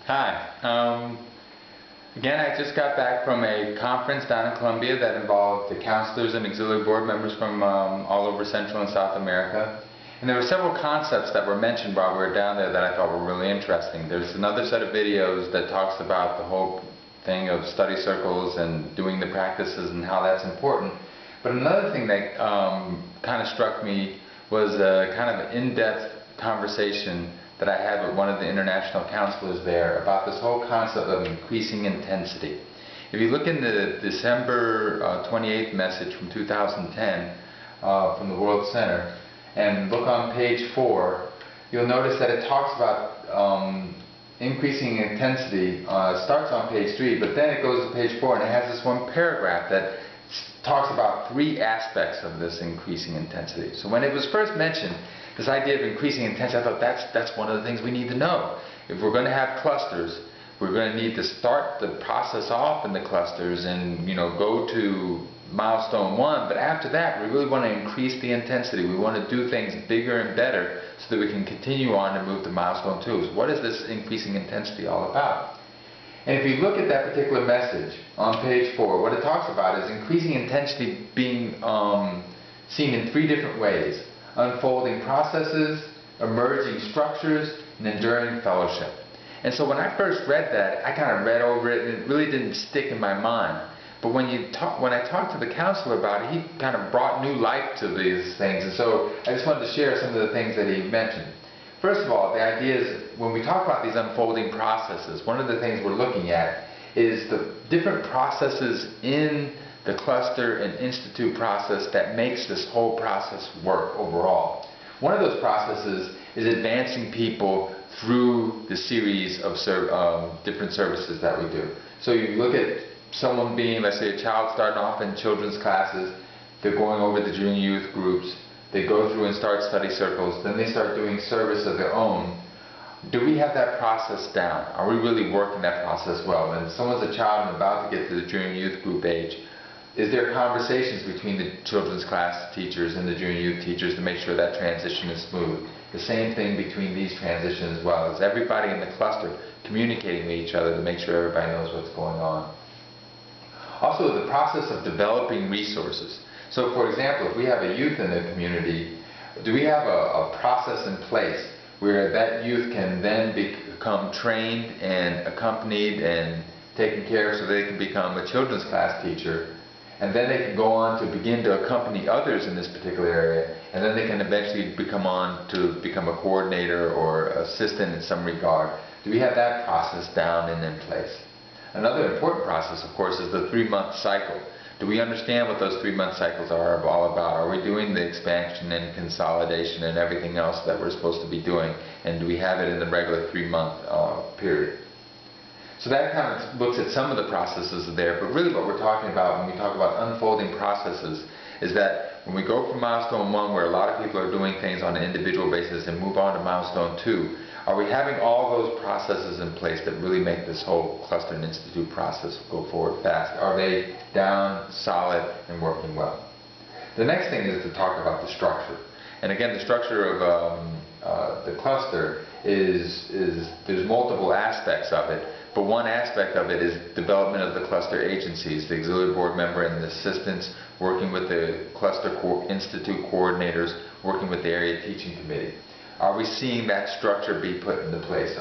Hi. Again, I just got back from a conference down in Colombia that involved the counselors and auxiliary board members from all over Central and South America. And there were several concepts that were mentioned while we were down there that I thought were really interesting. There's another set of videos that talks about the whole thing of study circles and doing the practices and how that's important. But another thing that kind of struck me was a kind of in-depth conversation that I had with one of the international counselors there about this whole concept of increasing intensity. If you look in the December 28th message from 2010 from the World Center and look on page 4, you'll notice that it talks about increasing intensity. Starts on page 3, but then it goes to page 4 and it has this one paragraph that talks about 3 aspects of this increasing intensity. So when it was first mentioned, this idea of increasing intensity, I thought that's one of the things we need to know. If we're going to have clusters, we're going to need to start the process off in the clusters and go to milestone 1, but after that we really want to increase the intensity. We want to do things bigger and better so that we can continue on and move to milestone 2. So what is this increasing intensity all about? And if you look at that particular message on page 4, what it talks about is increasing intensity being seen in 3 different ways: unfolding processes, emerging structures, and enduring fellowship. And so when I first read that, I kind of read over it and it really didn't stick in my mind. But when I talked to the counselor about it, he kind of brought new life to these things. And so I just wanted to share some of the things that he mentioned. First of all, the idea is when we talk about these unfolding processes, one of the things we're looking at is the different processes in the cluster and institute process that makes this whole process work overall. One of those processes is advancing people through the series of different services that we do. So you look at someone being, let's say, a child starting off in children's classes, they're going over the junior youth groups, they go through and start study circles, then they start doing service of their own. Do we have that process down? Are we really working that process well? When someone's a child and about to get to the junior youth group age, is there conversations between the children's class teachers and the junior youth teachers to make sure that transition is smooth? The same thing between these transitions as well. Is everybody in the cluster communicating with each other to make sure everybody knows what's going on? Also, the process of developing resources. So for example, if we have a youth in the community, do we have a process in place where that youth can then become trained and accompanied and taken care of so they can become a children's class teacher? And then they can go on to begin to accompany others in this particular area, and then they can eventually become a coordinator or assistant in some regard. Do we have that process down and in place? Another important process, of course, is the 3-month cycle. Do we understand what those 3-month cycles are all about? Are we doing the expansion and consolidation and everything else that we're supposed to be doing? And do we have it in the regular 3-month period? So that kind of looks at some of the processes there, but really what we're talking about when we talk about unfolding processes is that when we go from milestone 1, where a lot of people are doing things on an individual basis, and move on to milestone 2, are we having all those processes in place that really make this whole cluster and institute process go forward fast? Are they down, solid, and working well? The next thing is to talk about the structure. And again, the structure of the cluster is there's multiple aspects of it. But one aspect of it is development of the cluster agencies, the auxiliary board member and the assistants, working with the cluster institute coordinators, working with the area teaching committee. Are we seeing that structure be put into place?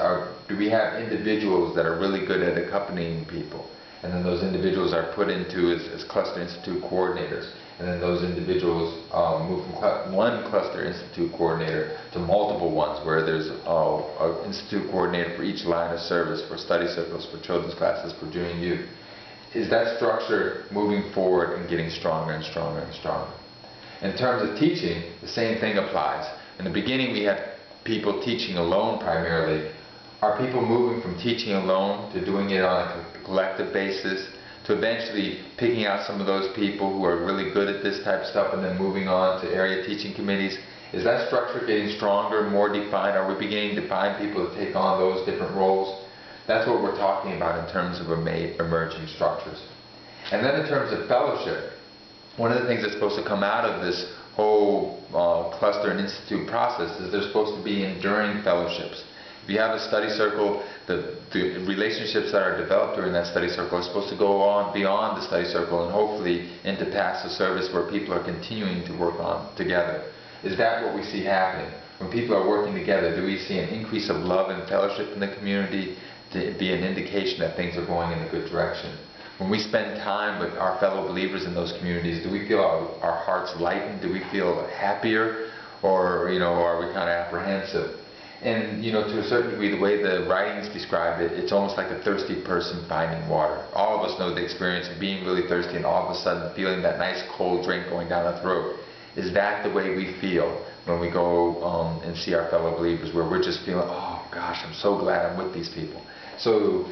Do we have individuals that are really good at accompanying people? And then those individuals are put into as cluster institute coordinators. And then those individuals move from one cluster institute coordinator to multiple ones, where there's an institute coordinator for each line of service, for study circles, for children's classes, for junior youth. Is that structure moving forward and getting stronger and stronger and stronger? In terms of teaching, the same thing applies. In the beginning, we had people teaching alone primarily. Are people moving from teaching alone to doing it on a collective basis, to eventually picking out some of those people who are really good at this type of stuff and then moving on to area teaching committees? Is that structure getting stronger, more defined? Are we beginning to find people to take on those different roles? That's what we're talking about in terms of emerging structures. And then in terms of fellowship, one of the things that's supposed to come out of this whole cluster and institute process is there's supposed to be enduring fellowships. If you have a study circle, the relationships that are developed during that study circle are supposed to go on beyond the study circle and hopefully into pastoral service where people are continuing to work on together. Is that what we see happening? When people are working together, do we see an increase of love and fellowship in the community to be an indication that things are going in a good direction? When we spend time with our fellow believers in those communities, do we feel our hearts lightened? Do we feel happier? Or, are we kind of apprehensive? And, to a certain degree, the way the writings describe it, it's almost like a thirsty person finding water. All of us know the experience of being really thirsty and all of a sudden feeling that nice cold drink going down our throat. Is that the way we feel when we go and see our fellow believers, where we're just feeling, oh gosh, I'm so glad I'm with these people? So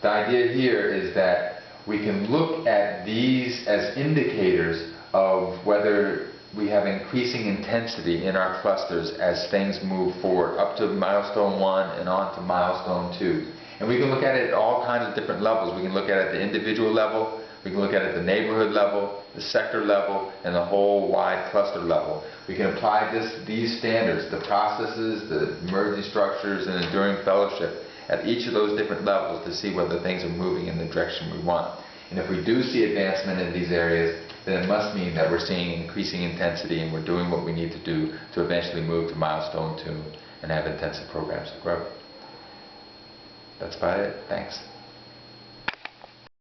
the idea here is that we can look at these as indicators of whether we have increasing intensity in our clusters as things move forward up to milestone 1 and on to milestone 2. And we can look at it at all kinds of different levels. We can look at it at the individual level, we can look at it at the neighborhood level, the sector level, and the whole wide cluster level. We can apply these standards, the processes, the emerging structures, and enduring fellowship at each of those different levels to see whether things are moving in the direction we want. And if we do see advancement in these areas, then it must mean that we're seeing increasing intensity and we're doing what we need to do to eventually move to milestone 2 and have intensive programs of growth. That's about it. Thanks.